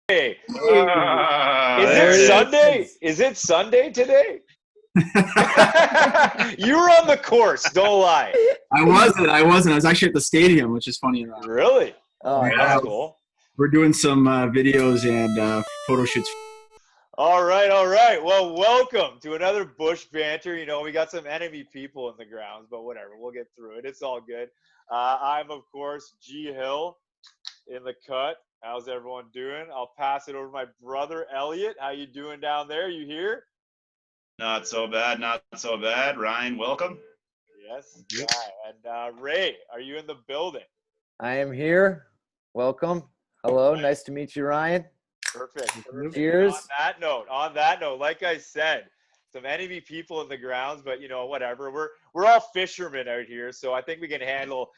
Hey, is There it it Sunday? is. Is it Sunday today? You were on the course, don't lie. I wasn't. I was actually at the stadium, which is funny enough. Really? Oh, Yeah. That's nice. cool. We're doing some videos and photo shoots. All right. Well, welcome to another Bush Banter. You know, we got some enemy people in the grounds, but whatever. We'll get through it. It's all good. I'm, of course, G. Hill in the cut. How's everyone doing? I'll pass it over to my brother, Elliot. How you doing down there? You here? Not so bad. Ryan, welcome. Yes. Yeah. And Ray, are you in the building? I am here. Welcome. Hello. Nice to meet you, Ryan. Perfect. Cheers. On that note, like I said, some enemy people in the grounds, but you know, whatever. We're all fishermen out here, so I think we can handle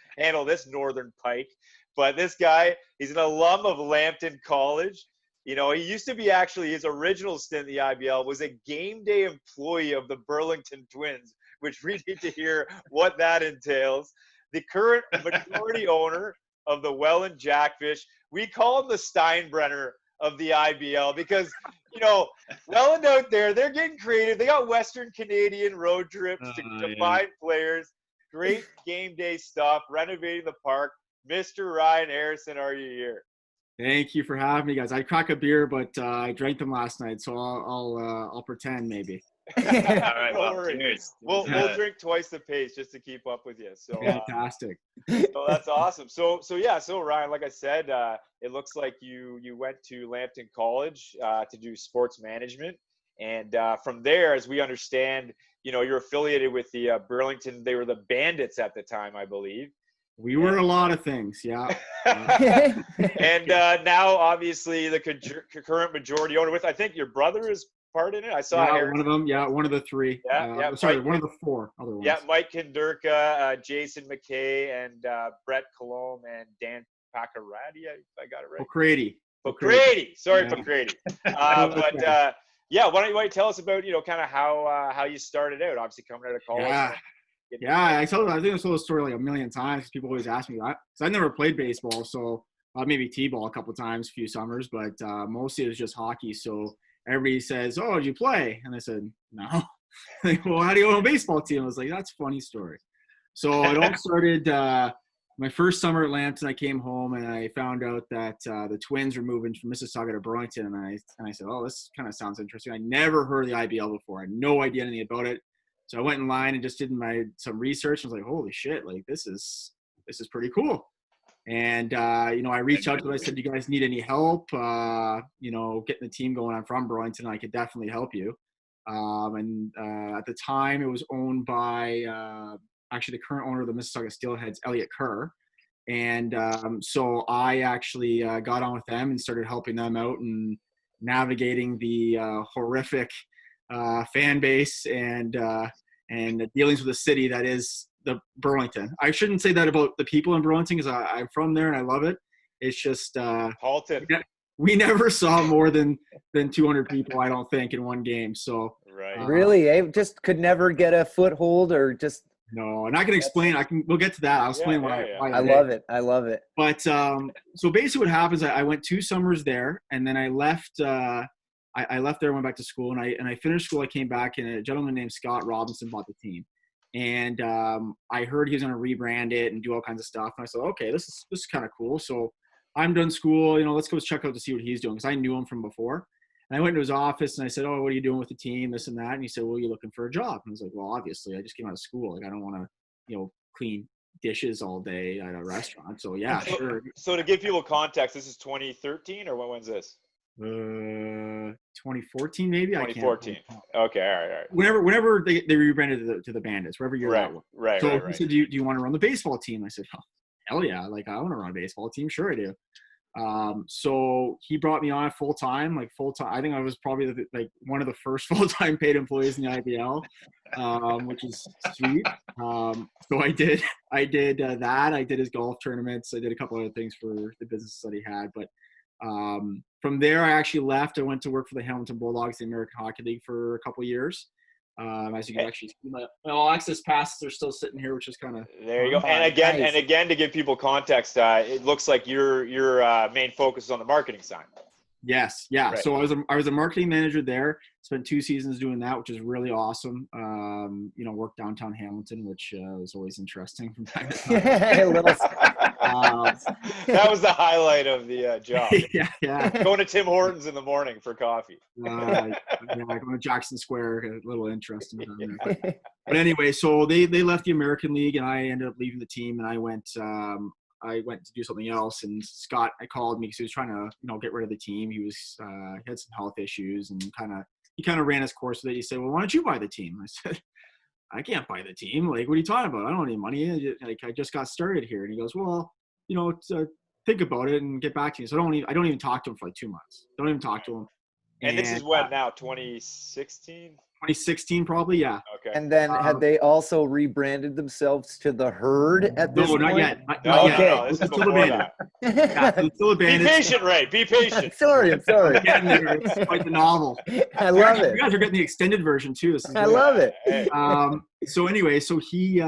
this northern pike. But this guy, he's an alum of Lambton College. You know, he used to be actually his original stint in the IBL was a game day employee of the Burlington Twins, which we need to hear what that entails. The current majority owner of the Welland jackfish. We call him the Steinbrenner of the IBL because, you know, Welland out there, they're getting creative. They got Western Canadian road trips to find players. Great game day stuff, renovating the park. Mr. Ryan Harrison, are you here? Thank you for having me, guys. I cracked a beer, but I drank them last night, so I'll pretend maybe. All right, Don't well, worry. cheers. We'll drink twice the pace just to keep up with you. So Fantastic. so that's awesome. So Ryan, like I said, it looks like you went to Lambton College to do sports management, and from there, as we understand, you know, you're affiliated with the Burlington. They were the Bandits at the time, I believe. We were a lot of things, yeah. And now, obviously, the current majority owner with, I think your brother is part in it. I saw one of them. Yeah, one of the three. Sorry, one of the four other ones. Yeah, Mike Kinderka, Jason McKay, and Brett Colomb, and Dan Paccarati. If I got it right. O'Crady. Sorry, Yeah. Paccarati. But why don't you tell us about, you know, kind of how you started out? Obviously, coming out of college. Yeah, I think I've told the story like a million times. People always ask me that. So I never played baseball, so maybe t-ball a couple times, a few summers, but mostly it was just hockey. So everybody says, "Oh, did you play?" And I said, "No." Like, well, how do you own a baseball team? I was like, "That's a funny story." So it all started my first summer at Lambton. I came home and I found out that the Twins were moving from Mississauga to Burlington, and I said, "Oh, this kind of sounds interesting." I never heard of the IBL before. I had no idea anything about it. So I went in line and just did some research. I was like, holy shit, like this is pretty cool. And, you know, I reached out to them. I said, do you guys need any help? You know, getting the team going. I'm from Burlington. I could definitely help you. At the time, it was owned by actually the current owner of the Mississauga Steelheads, Elliot Kerr. And so I actually got on with them and started helping them out and navigating the horrific fan base and the dealings with the city that is the Burlington. I shouldn't say that about the people in Burlington because I'm from there and I love it. It's just Halton. We never saw more than 200 people, I don't think, in one game. So right. Really, just could never get a foothold or just. No, and I can explain. We'll get to that. I'll explain why. I love it. I love it. But so basically, what happens? I went 2 summers there, and then I left. I left there, went back to school, and I finished school. I came back, and a gentleman named Scott Robinson bought the team, and I heard he was going to rebrand it and do all kinds of stuff. And I said, okay, this is kind of cool. So I'm done school, you know, let's go check out to see what he's doing because I knew him from before. And I went to his office and I said, oh, what are you doing with the team, this and that? And he said, well, you're looking for a job. And I was like, well, obviously, I just came out of school. Like, I don't want to, you know, clean dishes all day at a restaurant. So yeah, sure. So to give people context, this is 2013 or when's this? 2014 maybe. 2014. Okay, all right. Whenever they rebranded to the Bandits, wherever you're at. Right. So he said, do you want to run the baseball team? I said, oh, hell yeah! Like I want to run a baseball team. Sure I do. So he brought me on full time. I think I was probably one of the first full-time paid employees in the IBL, which is sweet. So I did that. I did his golf tournaments. I did a couple other things for the business that he had. But from there, I actually left. I went to work for the Hamilton Bulldogs, the American Hockey League, for a couple of years. As you can actually see, my all access passes are still sitting here, which is kind of there you go. And again, to give people context, it looks like your main focus is on the marketing side. Yes, yeah. Right. So I was a marketing manager there. Spent 2 seasons doing that, which is really awesome. Worked downtown Hamilton, which was always interesting from time to time. A little. That was the highlight of the job. yeah. Going to Tim Hortons in the morning for coffee. Going to Jackson Square, a little interesting down there. But anyway, so they left the American League, and I ended up leaving the team, and I went to do something else. And Scott called me because he was trying to get rid of the team. He had some health issues, and he kind of ran his course with it. He said, "Well, why don't you buy the team?" I said, "I can't buy the team. Like, what are you talking about? I don't need money. Like, I just got started here." And he goes, "Well, think about it and get back to me." So I don't even talk to him for like 2 months. Don't even talk to him. And this is when now, 2016? 2016 probably, yeah. Okay. And then had they also rebranded themselves to the Herd at this point? No, not yet. No, Okay. this is Still before abandoned. that. Yeah, it's still Be abandoned. patient, Ray. Be patient. Sorry. Getting there. It's quite the novel. I love You it. guys are getting the extended version too. This is I good. love it. Hey. So anyway, he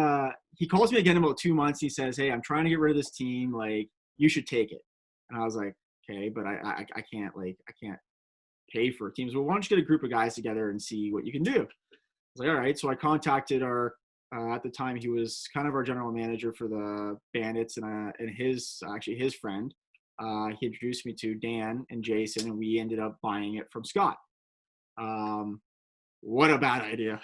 calls me again in about 2 months. He says, "Hey, I'm trying to get rid of this team. Like, you should take it." And I was like, "Okay, but I can't pay for a team." So, "Well, why don't you get a group of guys together and see what you can do?" I was like, "All right." So I contacted at the time he was kind of our general manager for the Bandits, and his friend. He introduced me to Dan and Jason, and we ended up buying it from Scott. What a bad idea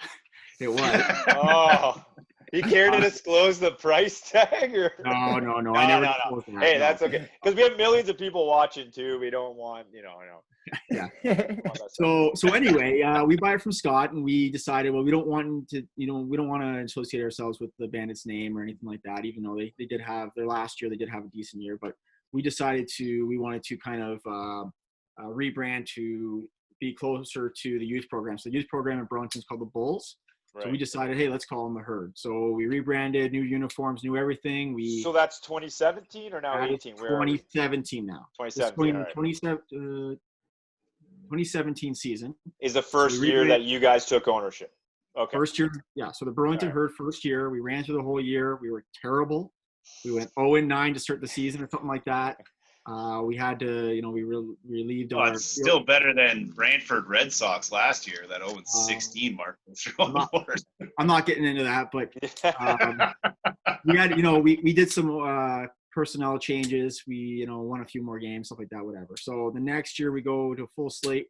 it was. Oh, he cared to disclose the price tag? Or? No. I never No. disclosed that. Hey, No. that's okay. Because we have millions of people watching too. We don't want, Yeah. So anyway, we buy it from Scott, and we decided, well, we don't want to associate ourselves with the Bandits name or anything like that, even though they did have their last year, they did have a decent year, but we decided we wanted to kind of rebrand to be closer to the youth program. So the youth program in Burlington is called the Bulls. Right. So we decided, hey, let's call them the Herd. So we rebranded, new uniforms, new everything. So that's 2017 or now 18? 2017 now. 2017. All right. 2017 season Is the first year that you guys took ownership. Okay. First year, yeah. So the Burlington Herd first year, we ran through the whole year. We were terrible. We went 0-9 to start the season or something like that. We had to, we relieved our. It's still better than Brantford Red Sox last year. That 0-16 mark. I'm not getting into that, but we had, we did some personnel changes. We, won a few more games, stuff like that, whatever. So the next year we go to a full slate.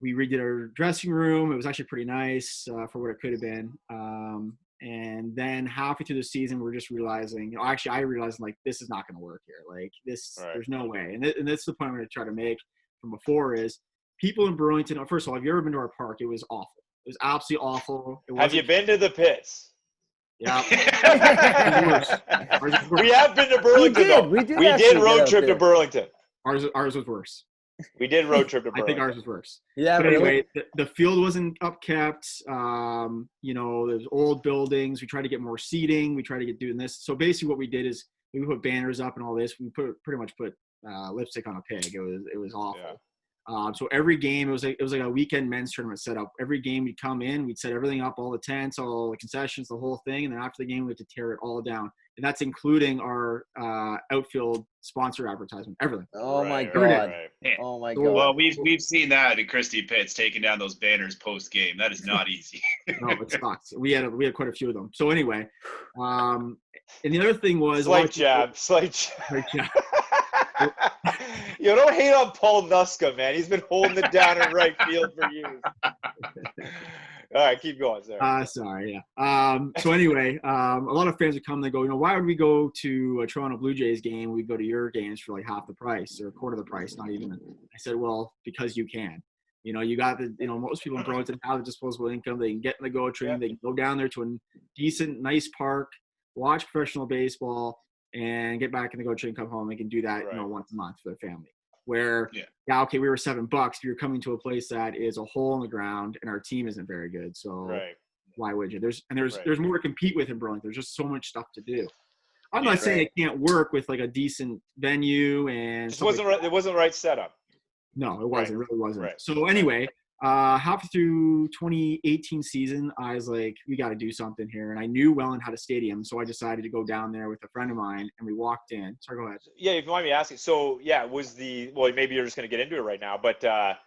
We redid our dressing room. It was actually pretty nice for what it could have been. And then halfway through the season, we're just realizing, I realized like, this is not going to work here. Like this, There's no way. And that's the point I'm going to try to make from before is people in Burlington. First of all, have you ever been to our park? It was awful. It was absolutely awful. Have you been to the pits? Yeah. We have been to Burlington. We did road trip to Burlington. Ours was worse. We did road trip to Burlington. I think ours was worse. Yeah, but anyway, the field wasn't upkept. There's old buildings. We tried to get more seating. We tried to get doing this. So basically, what we did is we put banners up and all this. We pretty much put lipstick on a pig. It was awful. Yeah. So every game, it was like a weekend men's tournament set up. Every game we'd come in, we'd set everything up, all the tents, all the concessions, the whole thing, and then after the game, we had to tear it all down. And that's including our outfield sponsor advertisement, everything. Oh my God! Right. Oh my God! Well, we've seen that at Christie Pitts taking down those banners post game. That is not easy. No, it sucks. We had quite a few of them. So anyway, and the other thing was slight jab. Don't hate on Paul Nuska, man. He's been holding it down in right field for years. All right, keep going. Sorry, yeah. So anyway, a lot of fans would come and they go, why would we go to a Toronto Blue Jays game? We go to your games for like half the price or a quarter of the price, not even. I said, well, because you can. You got the, most people in Burlington have the disposable income. They can get in the GO train. They can go down there to a decent, nice park, watch professional baseball, and get back in the GO train, come home. They can do that, once a month for their family. Where, okay, we were $7. If you're coming to a place that is a hole in the ground and our team isn't very good, so why would you? There's more to compete with in Burlington. There's just so much stuff to do. I'm not saying it can't work with like a decent venue and. It wasn't the right setup. No, it wasn't. It really wasn't. Right. So anyway, halfway through 2018 season, I was like, we got to do something here. And I knew Welland had a stadium, so I decided to go down there with a friend of mine, and we walked in. Sorry, go ahead. Yeah, if you mind me asking, so yeah, well, maybe you're just going to get into it right now, but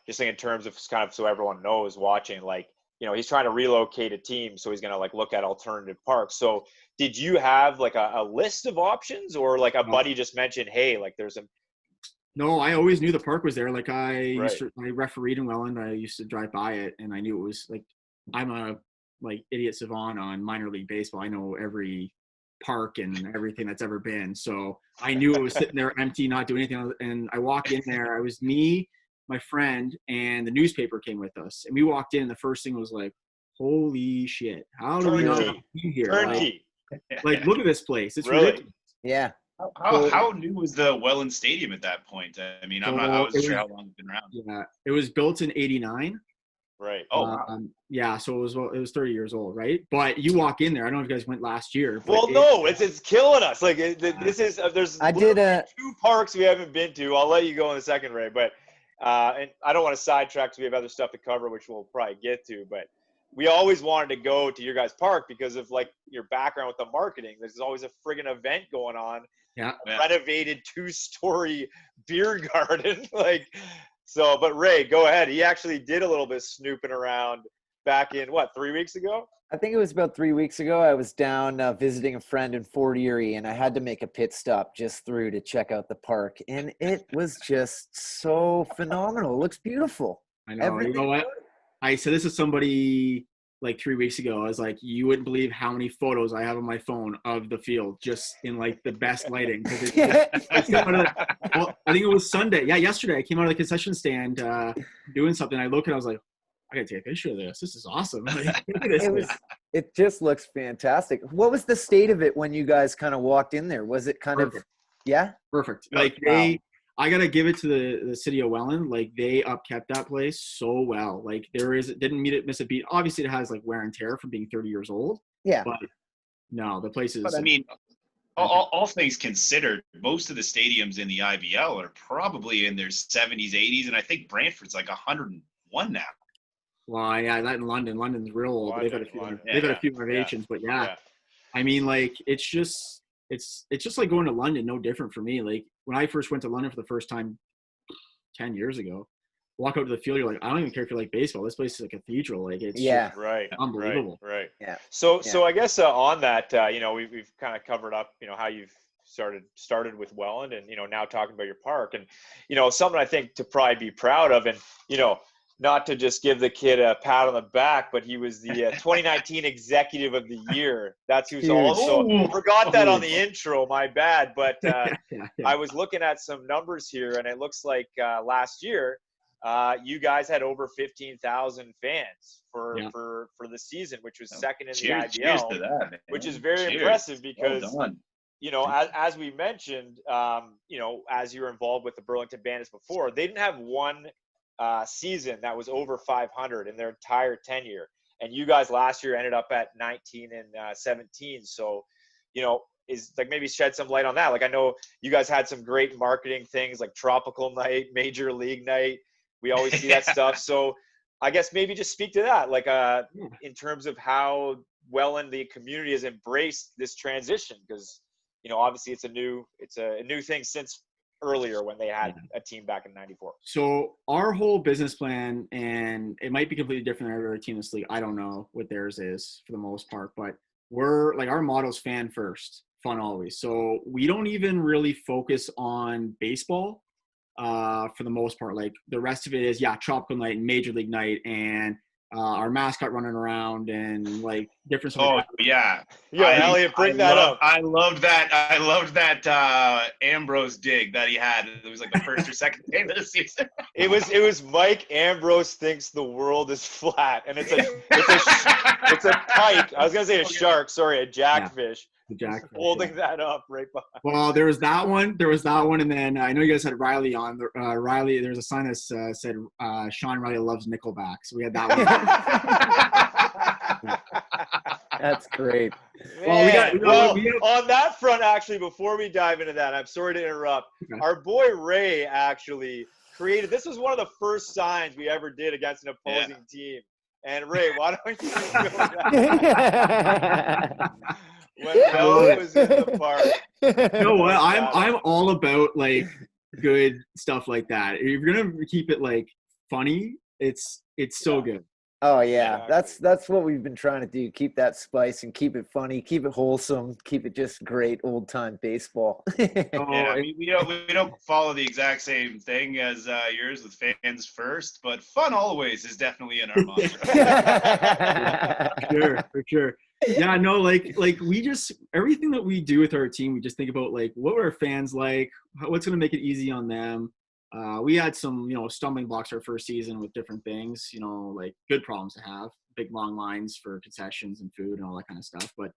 just in terms of kind of so everyone knows watching, like, he's trying to relocate a team, so he's going to like look at alternative parks. So did you have like a list of options, or like a buddy just mentioned, hey, like there's a. No, I always knew the park was there. Like I refereed in Welland. I used to drive by it, and I knew it was like, I'm a like idiot savant on minor league baseball. I know every park and everything that's ever been. So I knew it was sitting there empty, not doing anything. And I walked in there. I was me, my friend, and the newspaper came with us. And we walked in, and the first thing was like, holy shit, how do we not be here? Like, look at this place. It's really ridiculous. Yeah. How new was the Welland Stadium at that point? I mean, I wasn't sure how long it's been around. Yeah, it was built in '89. Right. Oh, wow. Yeah, so it was 30 years old, right? But you walk in there. I don't know if you guys went last year. Well, no, it's killing us. Like this is there's two parks we haven't been to. I'll let you go in a second, Ray. But and I don't want to sidetrack because we have other stuff to cover, which we'll probably get to. But we always wanted to go to your guys' park because of like your background with the marketing. There's always a friggin' event going on. Yeah. Renovated 2-story beer garden, like. So, but Ray, go ahead. He actually did a little bit of snooping around back in, 3 weeks ago? I think it was about 3 weeks ago. I was down visiting a friend in Fort Erie, and I had to make a pit stop just through to check out the park. And it was just so phenomenal. It looks beautiful. I know. You know what? I said this to somebody like 3 weeks ago. I was like, you wouldn't believe how many photos I have on my phone of the field just in like the best lighting. Well, I think it was Sunday. Yeah, yesterday I came out of the concession stand doing something. I look and I was like, I gotta take a picture of this. This is awesome. Like, look at this. It just looks fantastic. What was the state of it when you guys kind of walked in there? Was it kind Perfect. of, yeah? Perfect. Like I gotta give it to the city of Welland. Like they upkept that place so well. Like didn't miss a beat. Obviously, it has like wear and tear from being 30 years old. Yeah. But no, the place is. But I mean, all things considered, most of the stadiums in the IBL are probably in their 70s, 80s, and I think Brantford's like 101 now. Well, yeah, that in London. London's real old. They've had a few renovations, but yeah. I mean, like it's just like going to London, no different for me. Like when I first went to London for the first time 10 years ago, walk out to the field, you're like, I don't even care if you like baseball. This place is a cathedral. Like it's unbelievable. Right. Yeah. So I guess on that, we've kind of covered up, how you've started with Welland and, now talking about your park and, something I think to probably be proud of and, not to just give the kid a pat on the back, but he was the 2019 Executive of the Year. That's who's also forgot that on the intro. My bad, but I was looking at some numbers here, and it looks like last year you guys had over 15,000 fans for the season, which was second in the IBL. Cheers to that, man. Which is very impressive because. As we mentioned, as you were involved with the Burlington Bandits before, they didn't have one season that was over 500 in their entire tenure. And you guys last year ended up at 19 and 17. So, is like maybe shed some light on that. Like I know you guys had some great marketing things like Tropical Night, Major League Night. We always see that stuff. So I guess maybe just speak to that, like in terms of how Welland, the community has embraced this transition because, obviously it's a new thing since earlier when they had a team back in 94. So our whole business plan, and it might be completely different than every other team in this league. I don't know what theirs is for the most part, but we're like, our motto is fan first, fun always. So we don't even really focus on baseball for the most part. Like the rest of it is, Tropical Night and Major League Night and our mascot running around and like different stuff. Oh like yeah, Elliot, bring that up. I loved that Ambrose dig that he had. It was like the first or second game of the season. It was Mike Ambrose thinks the world is flat, and it's a pike. I was gonna say a shark. Sorry, a jackfish. Jackfish, holding that up right behind. Well, there was that one, and then I know you guys had Riley on. Riley, there's a sign that said Sean Riley loves Nickelback, so we had that one. That's great. Man, on that front, actually, before we dive into that, I'm sorry to interrupt. Okay. Our boy Ray actually created. This was one of the first signs we ever did against an opposing team. And Ray, why don't you just go that? When Welland was in the park. You know what? I'm all about like good stuff like that. If you're gonna keep it like funny, it's so good. Oh yeah, Exactly. that's what we've been trying to do. Keep that spice and keep it funny, keep it wholesome, keep it just great old time baseball. Yeah, we don't follow the exact same thing as yours with fans first, but fun always is definitely in our mantra. For sure. Yeah, no, like we just everything that we do with our team, we just think about like what are our fans like, what's gonna make it easy on them. We had some, stumbling blocks our first season with different things, like good problems to have, big long lines for concessions and food and all that kind of stuff. But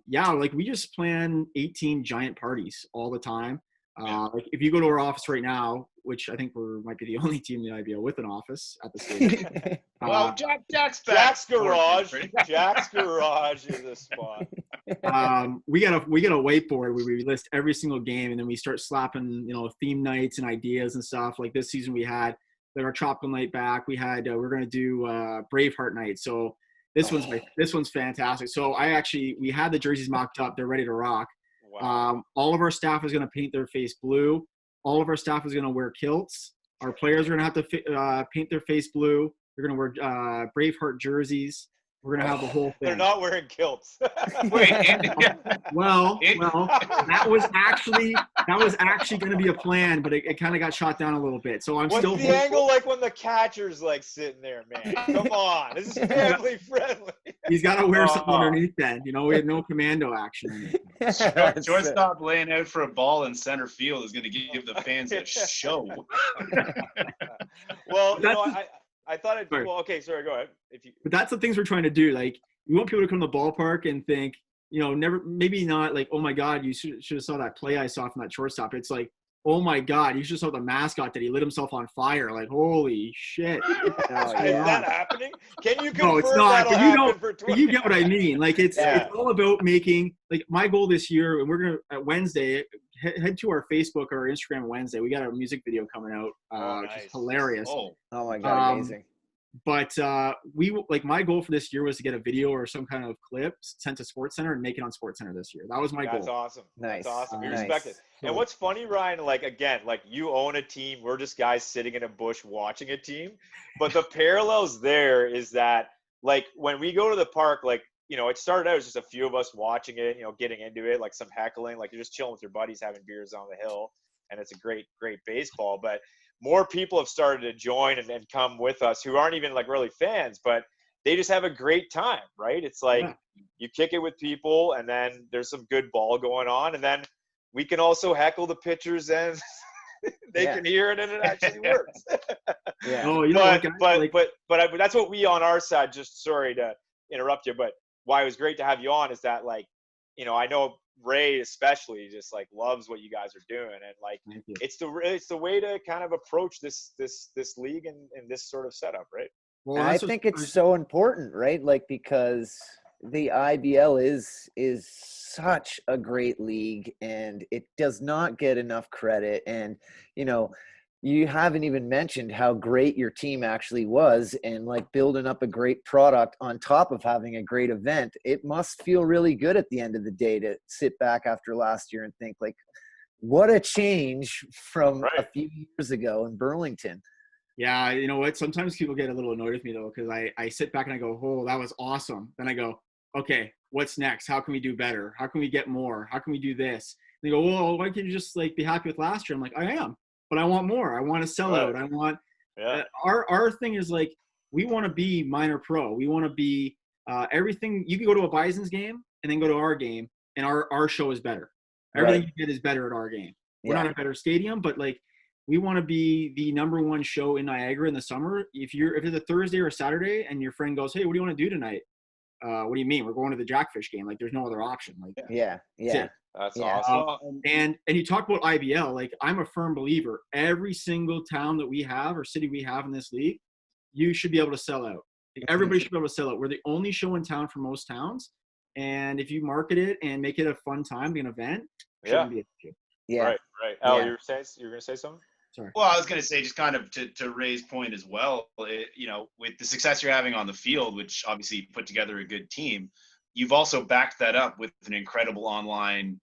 yeah, like we just plan 18 giant parties all the time. Like if you go to our office right now, which I think might be the only team in the IBL with an office at the stadium. Well, Jack's back. Jack's garage. Jack's garage is a spot. We got a whiteboard where we list every single game, and then we start slapping theme nights and ideas and stuff. Like this season we had like our tropical night back. We had we're gonna do Braveheart night. So this one's fantastic. So we had the jerseys mocked up. They're ready to rock. Wow. All of our staff is gonna paint their face blue. All of our staff is gonna wear kilts. Our players are gonna have to paint their face blue. They're gonna wear Braveheart jerseys. We're gonna have the whole thing. They're not wearing kilts. Wait, well, that was actually gonna be a plan, but it kind of got shot down a little bit. So I'm What's still. the angle like when the catcher's like sitting there, man? Come on, this is family friendly. He's got to wear something underneath then. We have no commando action. Shortstop laying out for a ball in center field is going to give the fans a show. Well, I thought it. Well, okay, sorry. Go ahead. But that's the things we're trying to do. Like, we want people to come to the ballpark and think, maybe not like, oh my God, you should have saw that play I saw from that shortstop. It's like, oh my God, you should have saw the mascot that he lit himself on fire. Like, holy shit. Is that happening? Can you confirm no, it's not. But You get what I mean. Like, it's all about making. Like, my goal this year, and we're gonna at Wednesday head to our Facebook or our Instagram Wednesday. We got a music video coming out, which is hilarious. Oh my God, amazing. But my goal for this year was to get a video or some kind of clip sent to SportsCenter and make it on SportsCenter this year. That was my goal. That's awesome. Nice. That's awesome. We Nice. respect it. And what's funny, Ryan, like, again, like you own a team. We're just guys sitting in a bush watching a team. But the parallels there is that, like, when we go to the park, like, it started out as just a few of us watching it, getting into it, like some heckling, like you're just chilling with your buddies having beers on the hill. And it's a great, great baseball. But more people have started to join and come with us who aren't even like really fans, but they just have a great time, right? It's like you kick it with people and then there's some good ball going on. And then we can also heckle the pitchers and they can hear it and it actually works. But that's what we on our side, just sorry to interrupt you, but why it was great to have you on is that, like, I know Ray especially just like loves what you guys are doing, and like it's the way to kind of approach this league and this sort of setup, right? Well, I think it's so important, right? Like, because the IBL is such a great league and it does not get enough credit. And you haven't even mentioned how great your team actually was, and like building up a great product on top of having a great event. It must feel really good at the end of the day to sit back after last year and think like, what a change from a few years ago in Burlington. Yeah, you know what? Sometimes people get a little annoyed with me though, because I sit back and I go, oh, that was awesome. Then I go, okay, what's next? How can we do better? How can we get more? How can we do this? And they go, well, why can't you just like be happy with last year? I'm like, I am. But I want more. I want to sell out. I want our thing is like, we want to be minor pro. We want to be everything. You can go to a Bison's game and then go to our game, and our show is better. Everything you get is better at our game. We're not a better stadium, but like, we want to be the number one show in Niagara in the summer. If it's a Thursday or a Saturday and your friend goes, hey, what do you want to do tonight? What do you mean? We're going to the Jackfish game. Like, there's no other option. Like, That's awesome. And you talk about IBL, like, I'm a firm believer. Every single town that we have or city we have in this league, you should be able to sell out. Like, everybody should be able to sell out. We're the only show in town for most towns. And if you market it and make it a fun time, an event, it shouldn't be an issue. Right. Al, you're going to say something? Sorry. Well, I was going to say, just kind of to Ray's point as well, with the success you're having on the field, which obviously you put together a good team, you've also backed that up with an incredible online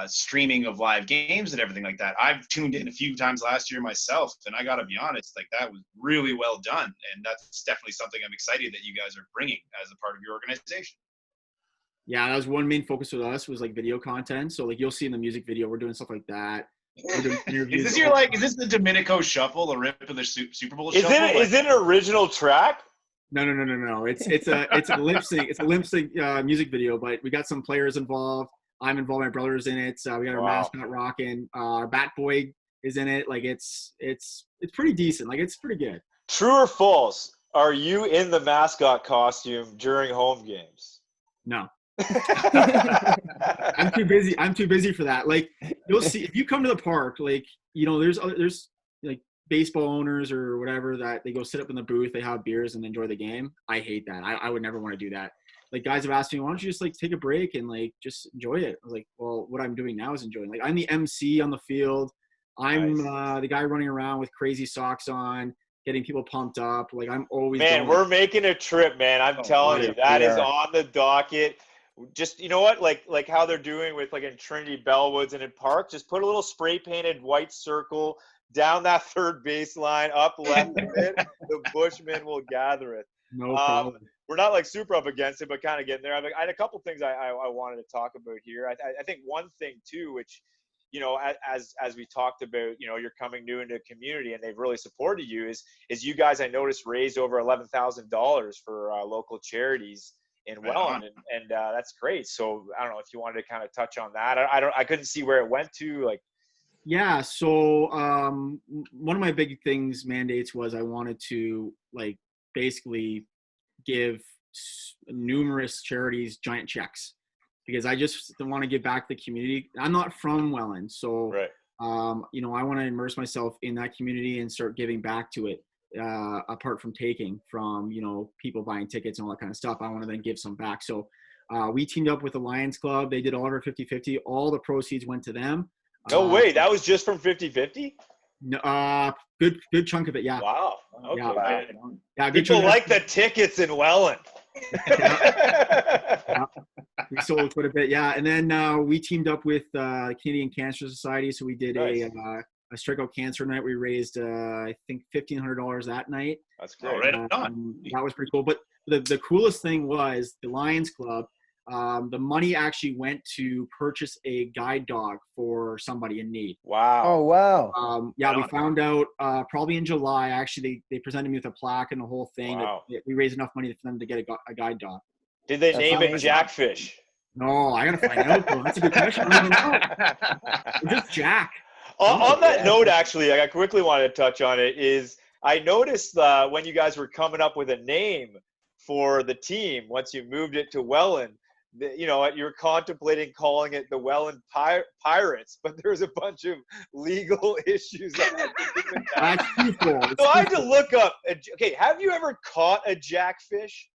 streaming of live games and everything like that. I've tuned in a few times last year myself, and I got to be honest, like that was really well done. And that's definitely something I'm excited that you guys are bringing as a part of your organization. Yeah, that was one main focus with us was like video content. So like you'll see in the music video, we're doing stuff like that. We're doing interviews. Is this the Domenico Shuffle, a rip of the Super Bowl Shuffle? Is it an original track? No. It's a lip sync. It's a lip sync music video, but we got some players involved. I'm involved. My brother's in it. We got our mascot rocking. Our Bat Boy is in it. Like it's pretty decent. Like it's pretty good. True or false? Are you in the mascot costume during home games? No. I'm too busy for that. Like you'll see if you come to the park, like there's like baseball owners or whatever that they go sit up in the booth, they have beers and enjoy the game. I hate that. I would never want to do that. Like guys have asked me, why don't you just like take a break and like just enjoy it? I was like, well, what I'm doing now is enjoying. Like I'm the MC on the field. I'm the guy running around with crazy socks on, getting people pumped up. Like I'm always. Man, we're making a trip, man. I'm telling you, that is on the docket. Just, you know what, like how they're doing with like in Trinity Bellwoods and in Park, just put a little spray painted white circle down that third baseline, up left of it. The Bushmen will gather it. No problem. We're not like super up against it, but kind of getting there. I had a couple things I wanted to talk about here. I think one thing too, which, as we talked about, you're coming new into a community and they've really supported you is you guys, I noticed, raised over $11,000 for local charities in Welland, and that's great. So I don't know if you wanted to kind of touch on that. I couldn't see where it went to. Like, yeah. So one of my big mandates was I wanted to like basically give numerous charities giant checks because I just want to give back to the community. I'm not from Welland, so right. I want to immerse myself in that community and start giving back to it. Apart from taking from people buying tickets and all that kind of stuff, I want to then give some back. So we teamed up with the Lions Club. They did all of our 50-50. All the proceeds went to them. No way, that was just from 50-50? No, good chunk of it, yeah. Wow. Okay. Yeah, people like the tickets in Welland. Yeah. We sold quite a bit, yeah. And then we teamed up with Canadian Cancer Society, so we did a strikeout cancer night. We raised I think $1,500 that night. That's great. Right on. That was pretty cool. But the coolest thing was the Lions Club. The money actually went to purchase a guide dog for somebody in need. Wow. Oh wow. We found out probably in July. Actually, they presented me with a plaque and the whole thing. Wow. That we raised enough money for them to get a guide dog. Did they name it Jackfish? No, I gotta find out. Though. That's a good question. I don't even know. Just Jack. On that note, actually, I quickly wanted to touch on it. Is I noticed when you guys were coming up with a name for the team, once you moved it to Welland, you're contemplating calling it the Welland Pirates, but there's a bunch of legal issues. That's too cool. So I had to look up. Okay, have you ever caught a jackfish?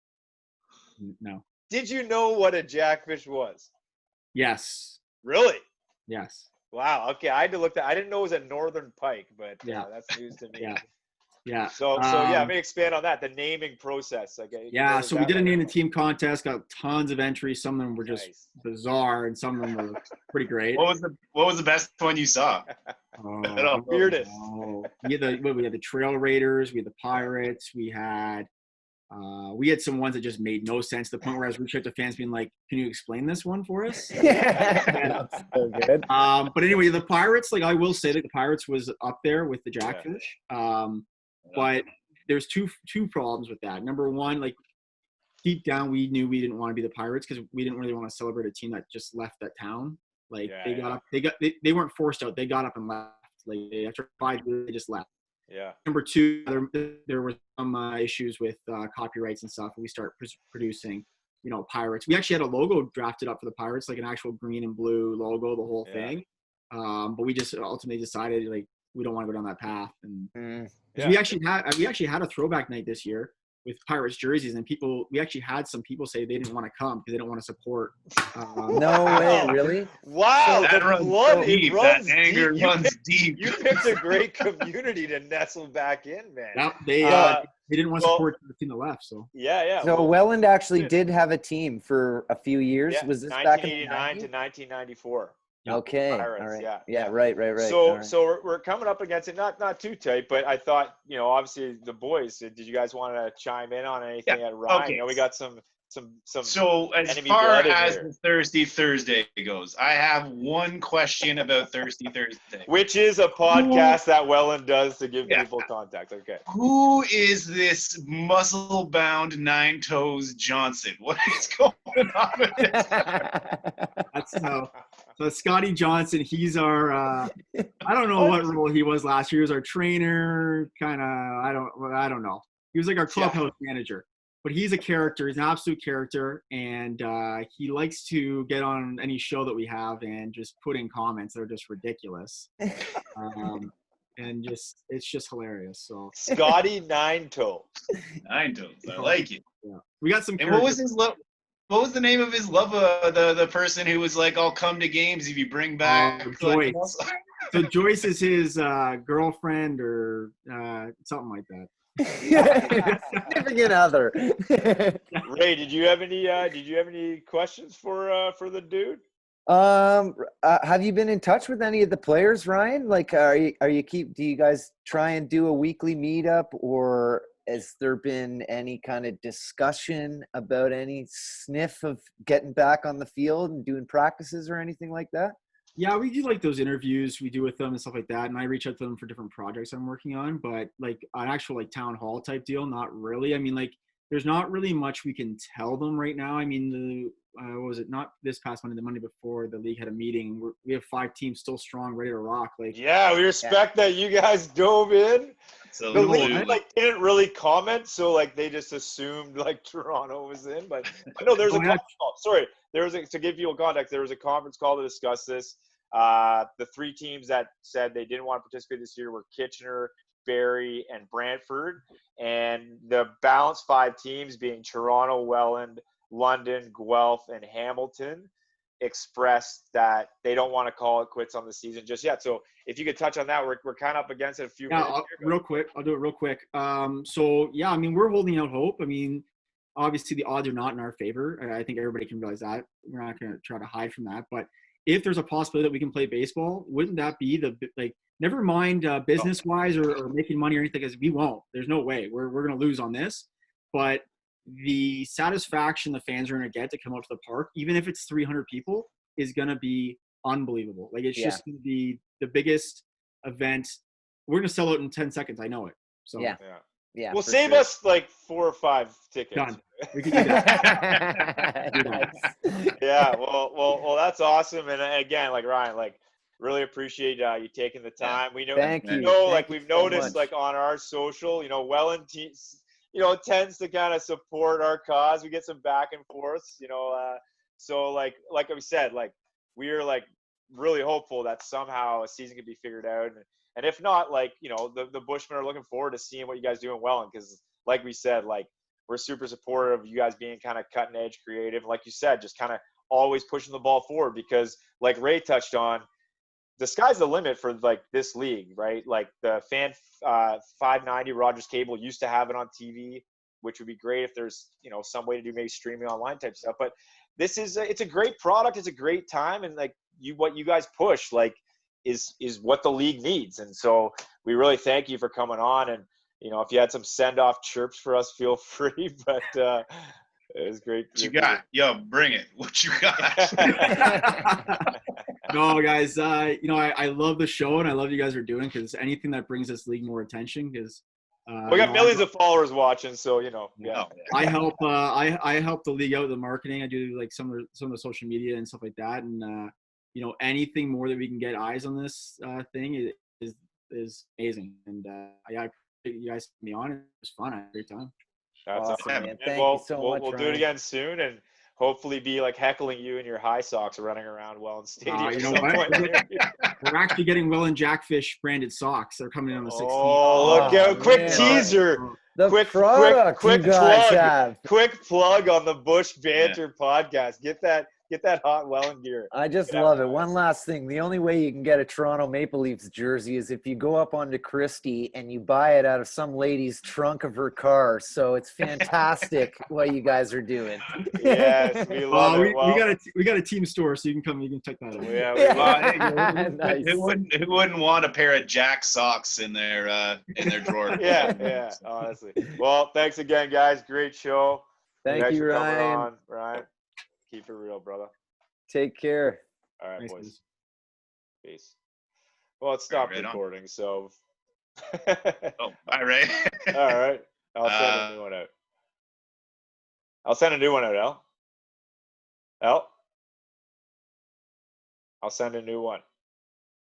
No. Did you know what a jackfish was? Yes. Really? Yes. Wow. Okay, I had to look that. I didn't know it was a northern pike, but that's news to me. Yeah. So let me expand on that. The naming process. Okay. Yeah. So we did a name the team contest. Got tons of entries. Some of them were just bizarre, and some of them were pretty great. What was the best one you saw? Weirdest. We had the Trail Raiders. We had the Pirates. We had some ones that just made no sense to the point where I was reaching out to fans being like, can you explain this one for us? Yeah, that's so good. But anyway, the Pirates, like I will say that the Pirates was up there with the Jackfish. But there's two problems with that. Number one, like deep down, we knew we didn't want to be the Pirates because we didn't really want to celebrate a team that just left that town. Like they weren't forced out. They got up and left. Like after 5 years, they just left. Yeah. Number two, there were some issues with copyrights and stuff. And we start producing, Pirates. We actually had a logo drafted up for the Pirates, like an actual green and blue logo, the whole thing. But we just ultimately decided like we don't want to go down that path. And we actually had a throwback night this year. with Pirates jerseys, and we actually had some people say they didn't want to come because they don't want to support. No way, really? Wow, That the runs blood, it deep. runs That anger deep. runs deep. You picked a great community to nestle back in, man. They didn't want to support the team that left. So yeah. So Welland actually did have a team for a few years. Yeah, Was this back in 1989 to 1994? Okay. Pirates, All right. yeah. Yeah. Right. So All right. so we're coming up against it, not too tight, but I thought, obviously the boys. Did you guys want to chime in on anything at Ryan? Okay. We got some. So as enemy far blood in as here. the Thirsty Thursday goes, I have one question about Thirsty Thursday. Which is a podcast that Welland does to give people context. Okay. Who is this muscle-bound Nine Toes Johnson? What is going on with this? that's so Scotty Johnson. He's our I don't know what role he was last year. He was our trainer, kind of. I don't know. He was like our clubhouse manager. But he's a character. He's an absolute character, and he likes to get on any show that we have and just put in comments that are just ridiculous, and it's just hilarious. So Scotty Nine Toes. Nine Toes, I like it. Yeah, we got some. And what was his love? What was the name of his love? The person who was like, "I'll come to games if you bring back." Joyce. So Joyce is his girlfriend or something like that. Significant other. Ray, did you have any questions for the dude? Have you been in touch with any of the players, Ryan? Like, do you guys try and do a weekly meetup, or has there been any kind of discussion about any sniff of getting back on the field and doing practices or anything like that? Yeah, we do like those interviews we do with them and stuff like that. And I reach out to them for different projects I'm working on, but like an actual like town hall type deal, not really. I mean, like there's not really much we can tell them right now. I mean, what was it? Not this past Monday, the Monday before, the league had a meeting. We have 5 teams still strong, ready to rock. Like, yeah, we respect that you guys dove in. So the league didn't really comment, so like they just assumed like Toronto was in. But no, there's to give you a context, there was a conference call to discuss this. The 3 teams that said they didn't want to participate this year were Kitchener, Barrie, and Brantford, and the balanced 5 teams being Toronto, Welland, London, Guelph, and Hamilton expressed that they don't want to call it quits on the season just yet. So if you could touch on that, we're kind of up against it a few minutes. Real quick. I'll do it real quick. So yeah, I mean, we're holding out hope. I mean, obviously the odds are not in our favor. I think everybody can realize that. We're not going to try to hide from that. But if there's a possibility that we can play baseball, wouldn't that be never mind business wise or making money or anything, because we won't. There's no way. We're going to lose on this. But the satisfaction the fans are going to get to come out to the park, even if it's 300 people, is going to be unbelievable. Like, it's just going to be the biggest event. We're going to sell out in 10 seconds. I know it. So yeah. Well, save us like 4 or 5 tickets. Done. We can do that. Yeah. Well, that's awesome. And again, like Ryan, like really appreciate you taking the time. We know, Thank you. We've noticed like on our social, Welland tends to kind of support our cause. We get some back and forths, so like we said, like we're like really hopeful that somehow a season can be figured out. And if not, like, the Bushmen are looking forward to seeing what you guys do in Welland, because like we said, like we're super supportive of you guys being kind of cutting edge creative. Like you said, just kind of always pushing the ball forward, because like Ray touched on, the sky's the limit for like this league, right? Like the fan 590 Rogers Cable used to have it on TV, which would be great if there's, some way to do maybe streaming online type stuff. But this is it's a great product. It's a great time. And like what you guys push, like, is what the league needs. And so we really thank you for coming on. And, if you had some send-off chirps for us, feel free. But it was great. What you got? Yo, bring it. What you got? No, guys, I love the show, and I love you guys are doing, because anything that brings this league more attention, because we got millions of followers watching, so I help the league out with the marketing. I do like some of the social media and stuff like that, and anything more that we can get eyes on this thing is amazing. And I appreciate you guys having me on. It was fun. I had a great time. That's awesome, awesome. man. Thank you so much. We'll do it again soon, and hopefully be like heckling you in your high socks running around Welland Stadium. You know what? We're actually getting Welland Jackfish branded socks. They're coming in on the 16th. Oh, look out! Quick teaser. The product you guys have. Quick plug on the Bush Banter podcast. Get that hot Welland gear. I just love it. One last thing. The only way you can get a Toronto Maple Leafs jersey is if you go up onto Christie and you buy it out of some lady's trunk of her car. So it's fantastic what you guys are doing. Yes, we love it. We got a team store, so you can check that out. Yeah, Nice. Who wouldn't want a pair of Jack socks in their drawer? yeah, honestly. Well, thanks again, guys. Great show. Thank you, for coming Ryan. on. Ryan, keep it real, brother. Take care. All right, Thanks, boys. guys. Peace. Well, it stopped Right on. recording, so. Oh, bye, Ray. All right. I'll send a new one out. I'll send a new one out, Al. Al? I'll send a new one.